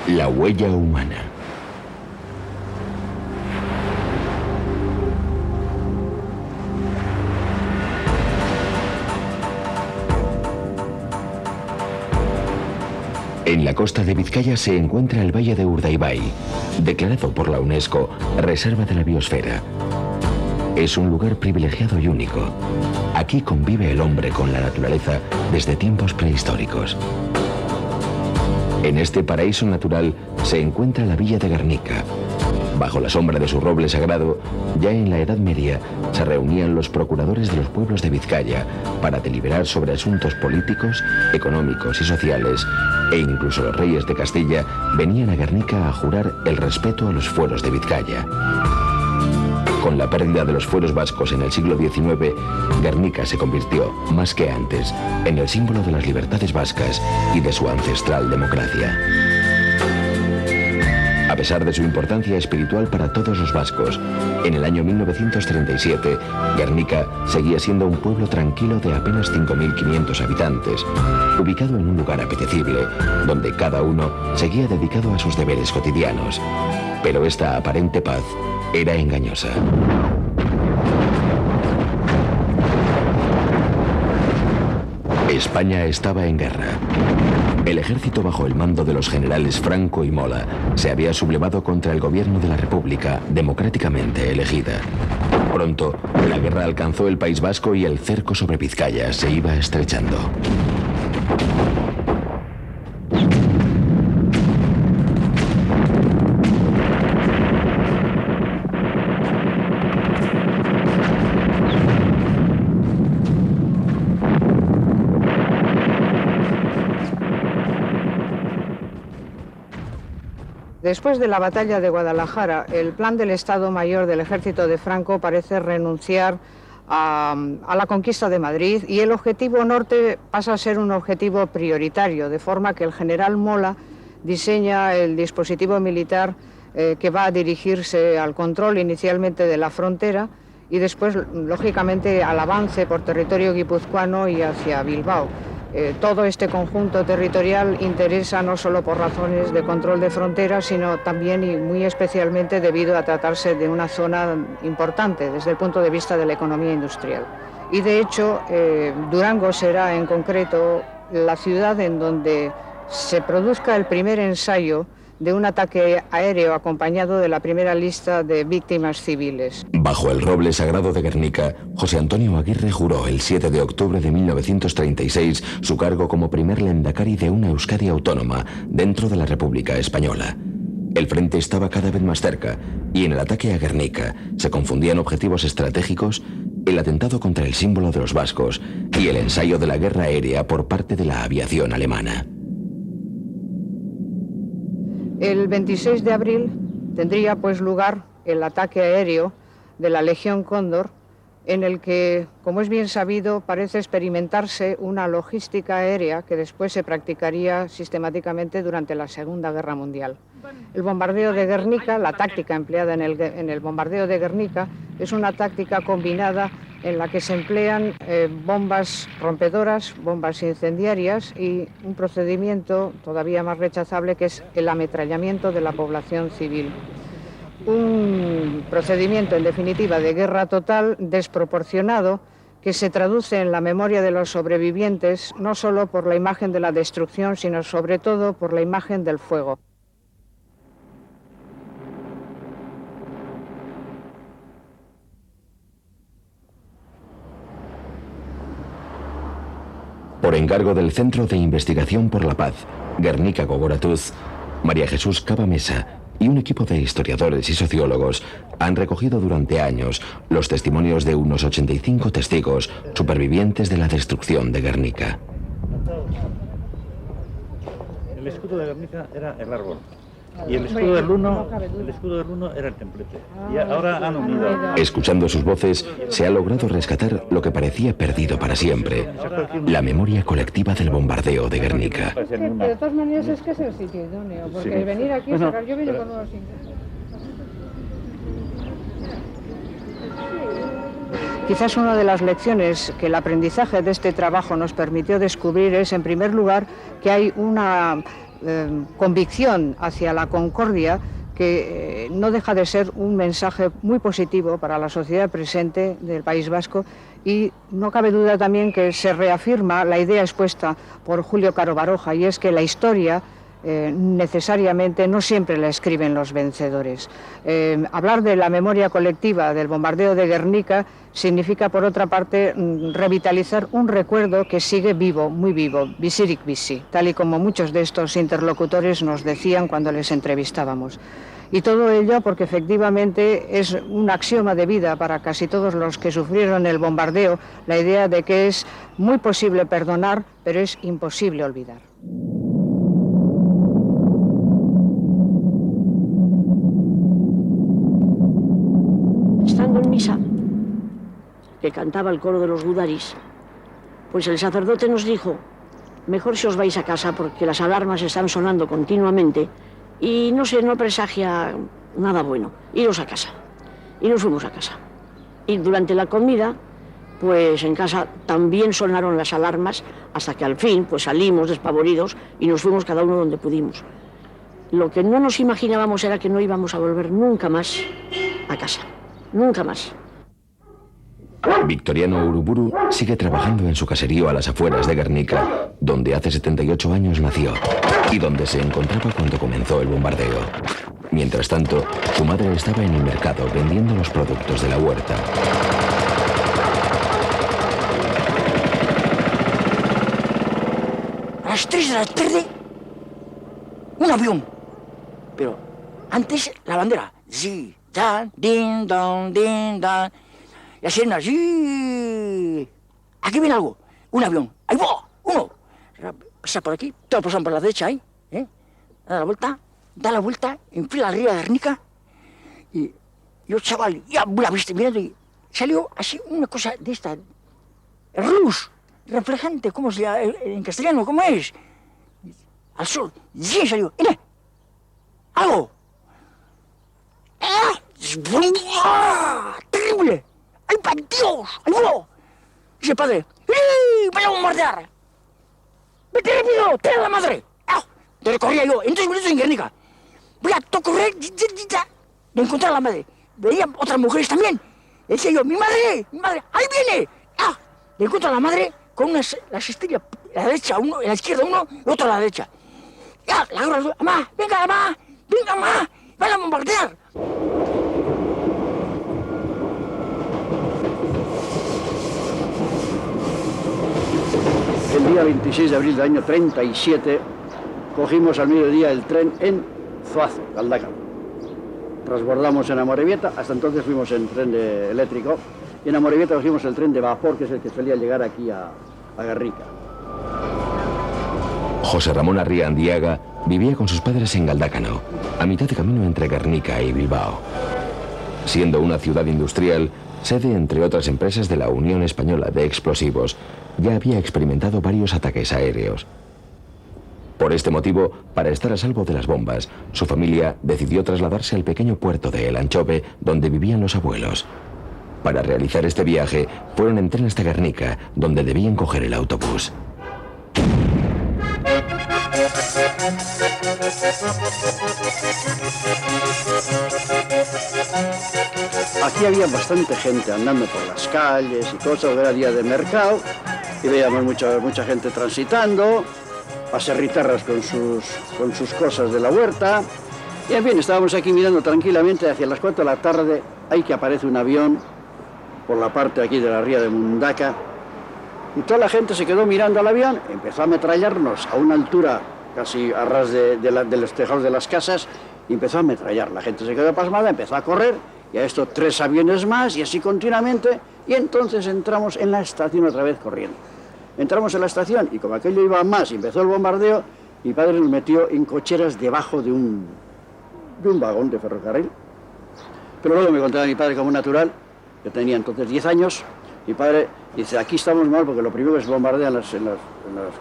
La huella humana. En la costa de Vizcaya se encuentra el Valle de Urdaibai, declarado por la UNESCO Reserva de la Biosfera. Es un lugar privilegiado y único. Aquí convive el hombre con la naturaleza desde tiempos prehistóricos. En este paraíso natural se encuentra la villa de Guernica. Bajo la sombra de su roble sagrado, ya en la Edad Media se reunían los procuradores de los pueblos de Vizcaya para deliberar sobre asuntos políticos, económicos y sociales, e incluso los reyes de Castilla venían a Guernica a jurar el respeto a los fueros de Vizcaya. Con la pérdida de los fueros vascos en el siglo XIX, Guernica se convirtió, más que antes, en el símbolo de las libertades vascas y de su ancestral democracia. A pesar de su importancia espiritual para todos los vascos, en el año 1937, Guernica seguía siendo un pueblo tranquilo de apenas 5.500 habitantes, ubicado en un lugar apetecible, donde cada uno seguía dedicado a sus deberes cotidianos. Pero esta aparente paz era engañosa. España estaba en guerra. El ejército bajo el mando de los generales Franco y Mola se había sublevado contra el gobierno de la República democráticamente elegida. Pronto, la guerra alcanzó el País Vasco y el cerco sobre Vizcaya se iba estrechando. Después de la batalla de Guadalajara, el plan del Estado Mayor del Ejército de Franco parece renunciar a la conquista de Madrid y el objetivo norte pasa a ser un objetivo prioritario, de forma que el general Mola diseña el dispositivo militar que va a dirigirse al control inicialmente de la frontera y después, lógicamente, al avance por territorio guipuzcoano y hacia Bilbao. Todo este conjunto territorial interesa no solo por razones de control de fronteras, sino también y muy especialmente debido a tratarse de una zona importante desde el punto de vista de la economía industrial. Y de hecho, Durango será en concreto la ciudad en donde se produzca el primer ensayo de un ataque aéreo acompañado de la primera lista de víctimas civiles. Bajo el roble sagrado de Guernica, José Antonio Aguirre juró el 7 de octubre de 1936 su cargo como primer lehendakari de una Euskadi autónoma dentro de la República Española. El frente estaba cada vez más cerca y en el ataque a Guernica se confundían objetivos estratégicos, el atentado contra el símbolo de los vascos y el ensayo de la guerra aérea por parte de la aviación alemana. El 26 de abril tendría pues lugar el ataque aéreo de la Legión Cóndor, en el que, como es bien sabido, parece experimentarse una logística aérea que después se practicaría sistemáticamente durante la Segunda Guerra Mundial. El bombardeo de Guernica, la táctica empleada en el bombardeo de Guernica, es una táctica combinada en la que se emplean bombas rompedoras, bombas incendiarias y un procedimiento todavía más rechazable que es el ametrallamiento de la población civil. Un procedimiento, en definitiva, de guerra total, desproporcionado, que se traduce en la memoria de los sobrevivientes no solo por la imagen de la destrucción, sino sobre todo por la imagen del fuego. Por encargo del Centro de Investigación por la Paz, Guernica Gogoratuz, María Jesús Cava Mesa y un equipo de historiadores y sociólogos han recogido durante años los testimonios de unos 85 testigos supervivientes de la destrucción de Guernica. El escudo de Guernica era el árbol. Y el escudo del Luno era el templete. Y ahora han unido. Escuchando sus voces, se ha logrado rescatar lo que parecía perdido para siempre: la memoria colectiva del bombardeo de Guernica. De todas maneras es que es el sitio idóneo, porque Sí. venir aquí, Bueno, yo vine con unos ingresos. Quizás una de las lecciones que el aprendizaje de este trabajo nos permitió descubrir es, en primer lugar, que hay una convicción hacia la concordia que no deja de ser un mensaje muy positivo para la sociedad presente del País Vasco, y no cabe duda también que se reafirma la idea expuesta por Julio Caro Baroja, y es que la historia necesariamente no siempre la escriben los vencedores. Hablar de la memoria colectiva del bombardeo de Guernica significa, por otra parte, revitalizar un recuerdo que sigue vivo, muy vivo, bizirik bizi, tal y como muchos de estos interlocutores nos decían cuando les entrevistábamos. Y todo ello porque efectivamente es un axioma de vida para casi todos los que sufrieron el bombardeo, la idea de que es muy posible perdonar, pero es imposible olvidar. Estando en misa, que cantaba el coro de los Gudaris, pues el sacerdote nos dijo: mejor si os vais a casa porque las alarmas están sonando continuamente y no presagia nada bueno, iros a casa. Y nos fuimos a casa. Y durante la comida, pues en casa también sonaron las alarmas, hasta que al fin pues salimos despavoridos y nos fuimos cada uno donde pudimos. Lo que no nos imaginábamos era que no íbamos a volver nunca más a casa. Nunca más. Victoriano Uruburu sigue trabajando en su caserío a las afueras de Guernica, donde hace 78 años nació y donde se encontraba cuando comenzó el bombardeo. Mientras tanto, su madre estaba en el mercado vendiendo los productos de la huerta. A las 3 de la tarde, un avión. Pero antes la bandera. Sí, dan, din, dan. Y así era, sí. Aquí viene algo, un avión. Ahí va, uno. Pasa por aquí, todos pasan por la derecha ahí. Da la vuelta, enfila arriba de Guernica. Y yo, chaval, ya la viste mirando y salió así una cosa de esta. Luz, reflejante, ¿cómo se llama en castellano? ¿Cómo es? Al sol. Sí, salió. ¡Mira! ¡Algo! ¡Ah! ¡Terrible! ¡Ay, para Dios! ¡Ay, no! Dice el padre: ¡ay, vaya a bombardear! ¡Vete rápido! ¡Trae a la madre! ¡Ah! Entonces corría yo, en 2 minutos en Guernica. Voy a correr de encontrar a la madre. Veía otras mujeres también. Decía yo: ¡mi madre! ¡Ahí viene! ¡Ah! Le encuentro a la madre con las estrellas, a la derecha uno, a la izquierda uno y otro a la derecha. ¡Ya! La agarro, ¡mamá! ¡Venga, mamá! ¡Venga, mamá! ¡Van a bombardear! El día 26 de abril del año 37 cogimos al mediodía el tren en Zuazo, Galdacano. Transbordamos en Amorebieta, hasta entonces fuimos en tren eléctrico, y en Amorebieta cogimos el tren de vapor, que es el que solía llegar aquí a Guernica. José Ramón Arriandiaga vivía con sus padres en Galdácano, a mitad de camino entre Guernica y Bilbao. Siendo una ciudad industrial, sede entre otras empresas de la Unión Española de Explosivos, ya había experimentado varios ataques aéreos. Por este motivo, para estar a salvo de las bombas, su familia decidió trasladarse al pequeño puerto de El Anchove, donde vivían los abuelos. Para realizar este viaje, fueron en tren hasta Guernica, donde debían coger el autobús. Aquí había bastante gente andando por las calles y cosas, era día de mercado, y veíamos mucha gente transitando, paserritarras con sus cosas de la huerta. Y en fin, estábamos aquí mirando tranquilamente hacia las 4 de la tarde, ahí que aparece un avión por la parte aquí de la ría de Mundaca, y toda la gente se quedó mirando al avión, empezó a ametrallarnos a una altura casi a ras de los tejados de las casas, y empezó a ametrallar. La gente se quedó pasmada, empezó a correr, y a esto 3 aviones más, y así continuamente, y entonces entramos en la estación otra vez corriendo. Entramos en la estación, y como aquello iba más, y empezó el bombardeo, mi padre nos metió en cocheras debajo de un vagón de ferrocarril. Pero luego me contaba mi padre como natural, que tenía entonces 10 años, mi padre dice, aquí estamos mal porque lo primero que se bombardea en las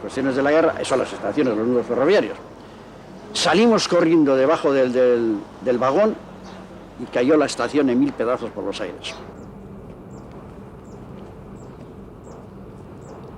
cuestiones de la guerra son las estaciones, los nudos ferroviarios. Salimos corriendo debajo del vagón y cayó la estación en 1000 pedazos por los aires.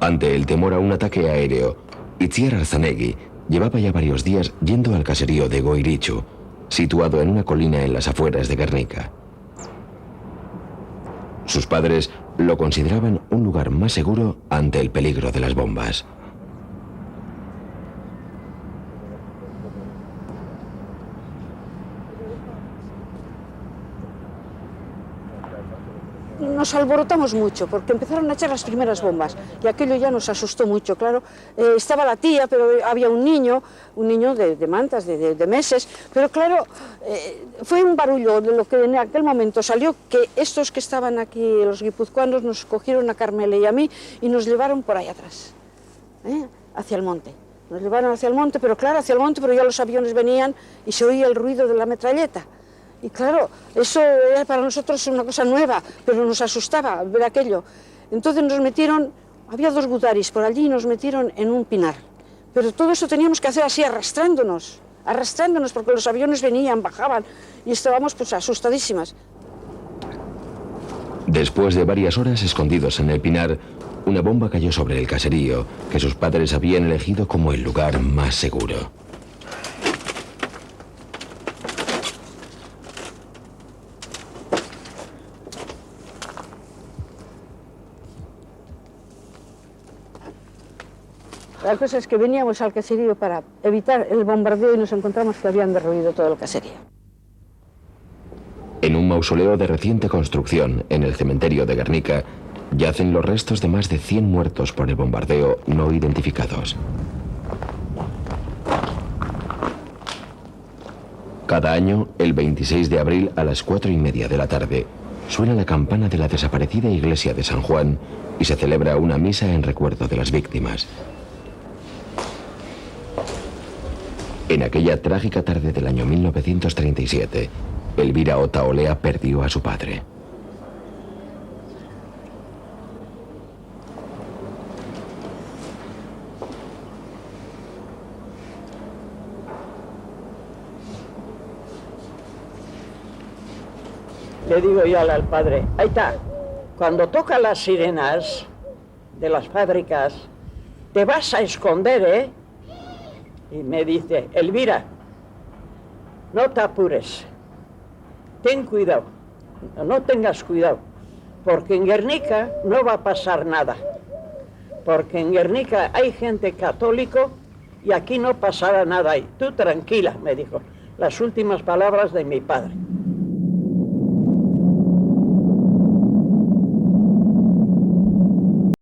Ante el temor a un ataque aéreo, Itziar Arzanegui llevaba ya varios días yendo al caserío de Goirichu, situado en una colina en las afueras de Guernica. Sus padres lo consideraban un lugar más seguro ante el peligro de las bombas. Nos alborotamos mucho porque empezaron a echar las primeras bombas y aquello ya nos asustó mucho, claro. Estaba la tía, pero había un niño de mantas, de meses, pero claro, fue un barullo de lo que en aquel momento salió, que estos que estaban aquí, los guipuzcoanos, nos cogieron a Carmele y a mí y nos llevaron por ahí atrás, hacia el monte. Nos llevaron hacia el monte, pero claro, hacia el monte, pero ya los aviones venían y se oía el ruido de la metralleta. Y claro, eso era para nosotros una cosa nueva, pero nos asustaba ver aquello. Entonces nos metieron, había 2 gudaris por allí y nos metieron en un pinar. Pero todo eso teníamos que hacer así, arrastrándonos, porque los aviones venían, bajaban y estábamos pues asustadísimas. Después de varias horas escondidos en el pinar, una bomba cayó sobre el caserío que sus padres habían elegido como el lugar más seguro. La cosa es que veníamos al caserío para evitar el bombardeo y nos encontramos que habían derruido todo el caserío. En un mausoleo de reciente construcción, en el cementerio de Guernica, yacen los restos de más de 100 muertos por el bombardeo no identificados. Cada año, el 26 de abril a las 4:30 de la tarde, suena la campana de la desaparecida iglesia de San Juan y se celebra una misa en recuerdo de las víctimas. En aquella trágica tarde del año 1937, Elvira Otaolea perdió a su padre. Le digo yo al padre, ahí está, cuando tocan las sirenas de las fábricas, te vas a esconder, ¿eh? Y me dice, Elvira, no te apures, ten cuidado, no tengas cuidado, porque en Guernica no va a pasar nada, porque en Guernica hay gente católico y aquí no pasará nada. Y tú tranquila, me dijo, las últimas palabras de mi padre.